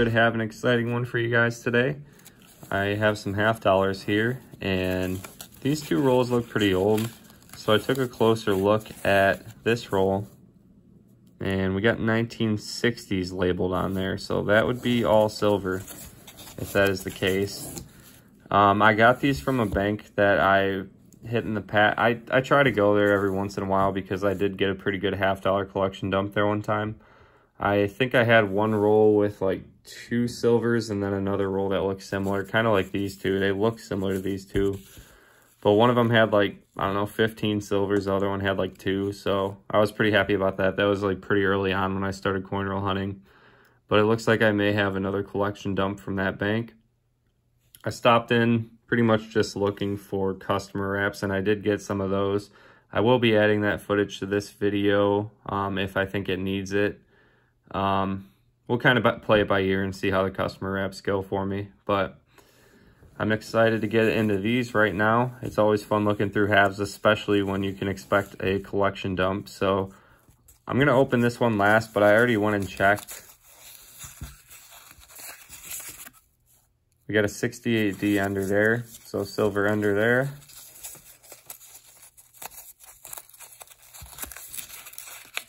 should have an exciting one for you guys today. I have some half dollars here, and these two rolls look pretty old. So I took a closer look at this roll, and we got 1960s labeled on there. So that would be all silver, if that is the case. I got these from a bank that I hit in the past. I try to go there every once in a while because I did get a pretty good half-dollar collection dump there one time. I think I had one roll with like 2 silvers and then another roll that looked similar, kind of like these two. They look similar to these two, but one of them had like, I don't know, 15 silvers. The other one had like 2, so I was pretty happy about that. That was like pretty early on when I started coin roll hunting, but it looks like I may have another collection dump from that bank. I stopped in pretty much just looking for customer wraps, and I did get some of those. I will be adding that footage to this video if I think it needs it. We'll kind of play it by ear and see how the customer wraps go for me, but I'm excited to get into these right now. It's always fun looking through halves, especially when you can expect a collection dump. So I'm going to open this one last, but I already went and checked. We got a 68D under there, so silver under there.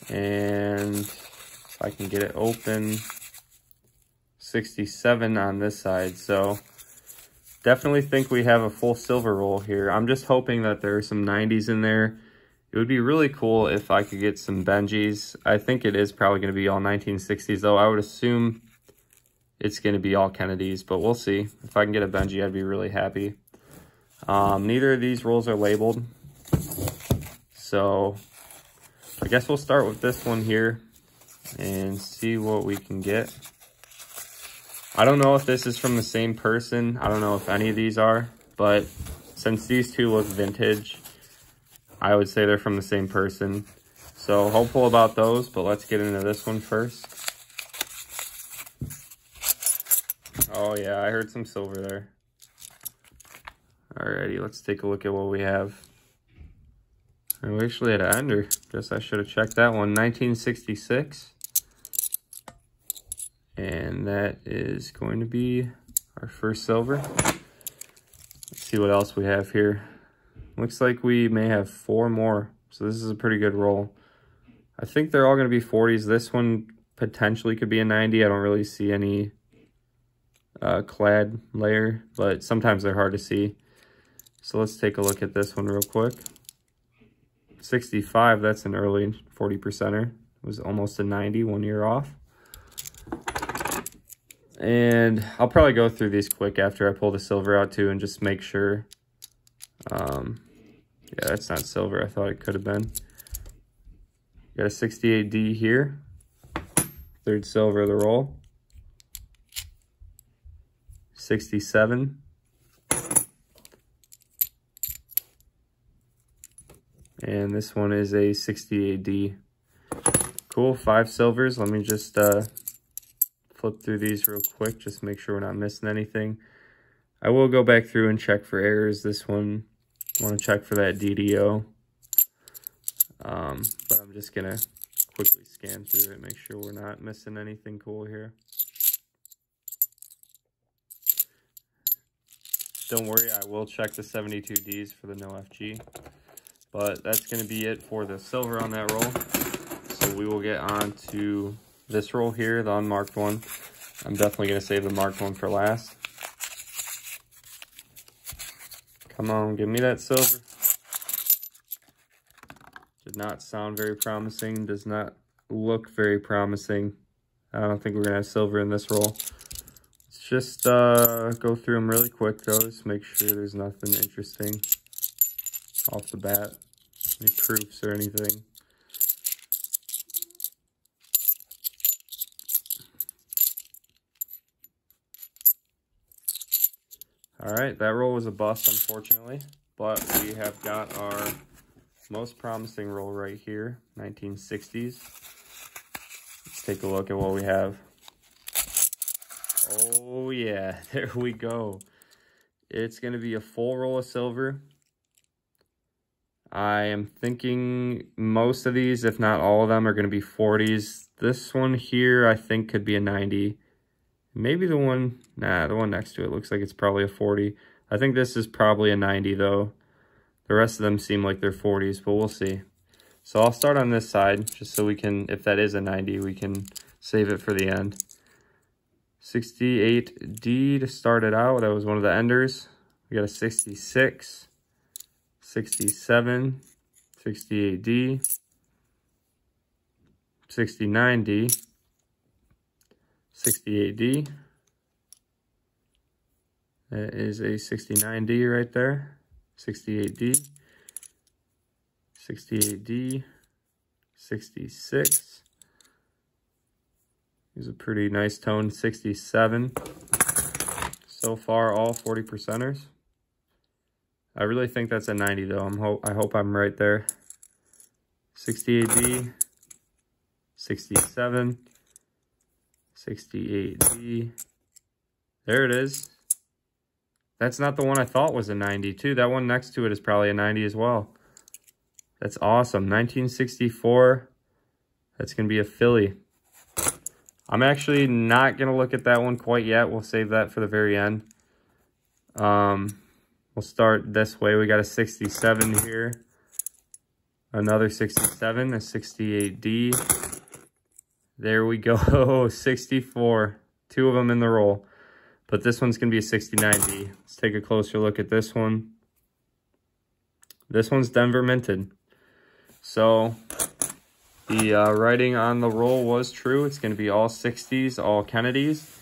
And if I can get it open, 67 on this side. So definitely think we have a full silver roll here. I'm just hoping that there are some 90s in there. It would be really cool if I could get some Benjis. I think it is probably going to be all 1960s, though. I would assume it's going to be all Kennedys, but we'll see. If I can get a Benji, I'd be really happy. Neither of these rolls are labeled, so I guess we'll start with this one here and see what we can get. I don't know if this is from the same person. I don't know if any of these are, but since these two look vintage, I would say they're from the same person. So hopeful about those, but let's get into this one first. Oh yeah, I heard some silver there. Alrighty, let's take a look at what we have. We actually had an ender. Guess I should have checked that one. 1966. And that is going to be our first silver. Let's see what else we have here. Looks like we may have 4 more. So this is a pretty good roll. I think they're all going to be 40s. This one potentially could be a 90. I don't really see any clad layer, but sometimes they're hard to see. So let's take a look at this one real quick. 65, that's an early 40%er. It was almost a 90, 1 year off. And I'll probably go through these quick after I pull the silver out too and just make sure. Yeah, that's not silver. I thought it could have been. Got a 68D here. 3rd silver of the roll. 67. And this one is a 68D. Cool, 5 silvers. Let me just flip through these real quick, just make sure we're not missing anything. I will go back through and check for errors. This one, I want to check for that DDO. But I'm just going to quickly scan through it, make sure we're not missing anything cool here. Don't worry, I will check the 72Ds for the no FG. But that's going to be it for the silver on that roll. So we will get on to this roll here, the unmarked one. I'm definitely going to save the marked one for last. Come on, give me that silver. Did not sound very promising. Does not look very promising. I don't think we're going to have silver in this roll. Let's just go through them really quick, though. Just make sure there's nothing interesting off the bat. Any proofs or anything. All right, that roll was a bust, unfortunately, but we have got our most promising roll right here, 1960s. Let's take a look at what we have. Oh yeah, there we go. It's going to be a full roll of silver. I am thinking most of these, if not all of them, are going to be 40s. This one here, I think, could be a 90. Maybe the one, nah, the one next to it looks like it's probably a 40. I think this is probably a 90 though. The rest of them seem like they're 40s, but we'll see. So I'll start on this side just so we can, if that is a 90, we can save it for the end. 68D to start it out. That was one of the enders. We got a 66, 67, 68D, 69D, 68D. That is a 69D right there. 68D, 68D, 66. Here's a pretty nice tone, 67. So far, all 40%ers. I really think that's a 90 though. I hope I'm right there. 68D, 67, 68D. There it is. That's not the one I thought was a 90 too. That one next to it is probably a 90 as well. That's awesome. 1964. That's going to be a Philly. I'm actually not going to look at that one quite yet. We'll save that for the very end. We'll start this way. We got a 67 here. Another 67, a 68D. There we go. 64. Two of them in the roll. But this one's going to be a 69D. Let's take a closer look at this one. This one's Denver minted. So the writing on the roll was true. It's going to be all 60s, all Kennedys.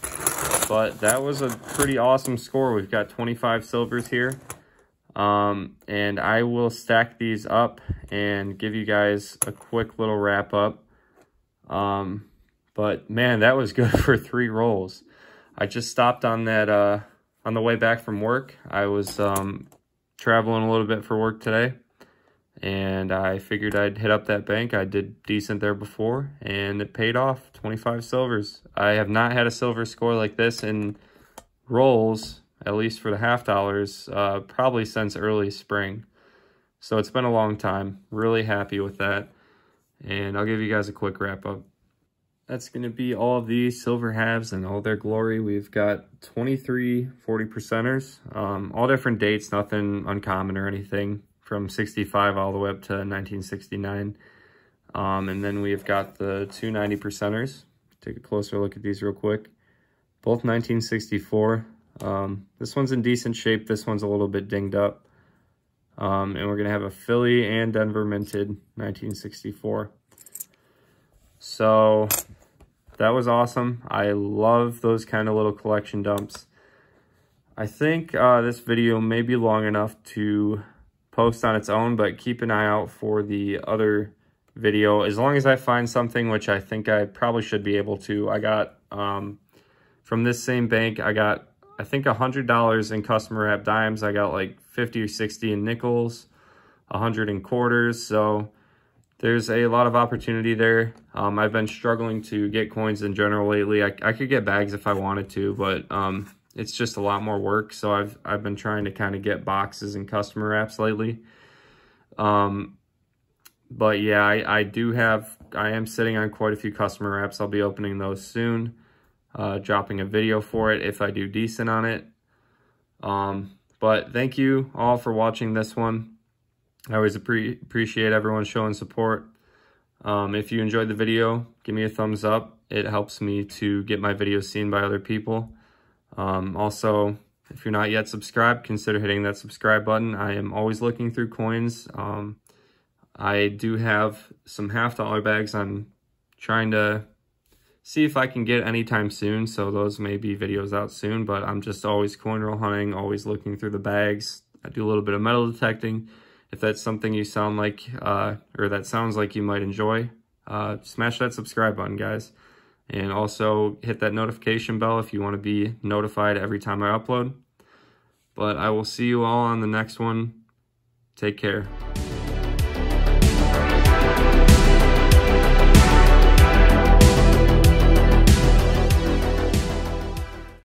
But that was a pretty awesome score. We've got 25 silvers here. And I will stack these up and give you guys a quick little wrap up. But man, that was good for 3 rolls. I just stopped on that on the way back from work. I was traveling a little bit for work today, and I figured I'd hit up that bank. I did decent there before, and it paid off. 25 silvers. I have not had a silver score like this in rolls, at least for the half dollars, probably since early spring. So it's been a long time. Really happy with that, and I'll give you guys a quick wrap up. That's going to be all of these silver halves and all their glory. We've got 23 40%ers, all different dates, nothing uncommon or anything, from 65 all the way up to 1969. And then we've got the 2 90%ers. Take a closer look at these real quick. Both 1964. This one's in decent shape. This one's a little bit dinged up. And we're going to have a Philly and Denver minted 1964. So that was awesome. I love those kind of little collection dumps. I think this video may be long enough to post on its own, but keep an eye out for the other video. As long as I find something, which I think I probably should be able to. I got, from this same bank, I got, I think, $100 in customer wrap dimes. I got like 50 or 60 in nickels, 100 in quarters. So there's a lot of opportunity there. I've been struggling to get coins in general lately. I could get bags if I wanted to, but it's just a lot more work. So I've been trying to kind of get boxes and customer wraps lately. But yeah, I am sitting on quite a few customer wraps. I'll be opening those soon, dropping a video for it if I do decent on it. But thank you all for watching this one. I always appreciate everyone showing support. If you enjoyed the video, give me a thumbs up. It helps me to get my videos seen by other people. Also, if you're not yet subscribed, consider hitting that subscribe button. I am always looking through coins. I do have some half-dollar bags I'm trying to see if I can get anytime soon, so those may be videos out soon, but I'm just always coin roll hunting, always looking through the bags. I do a little bit of metal detecting. If that's something you sound like, or that sounds like you might enjoy, smash that subscribe button, guys. And also hit that notification bell if you want to be notified every time I upload. But I will see you all on the next one. Take care.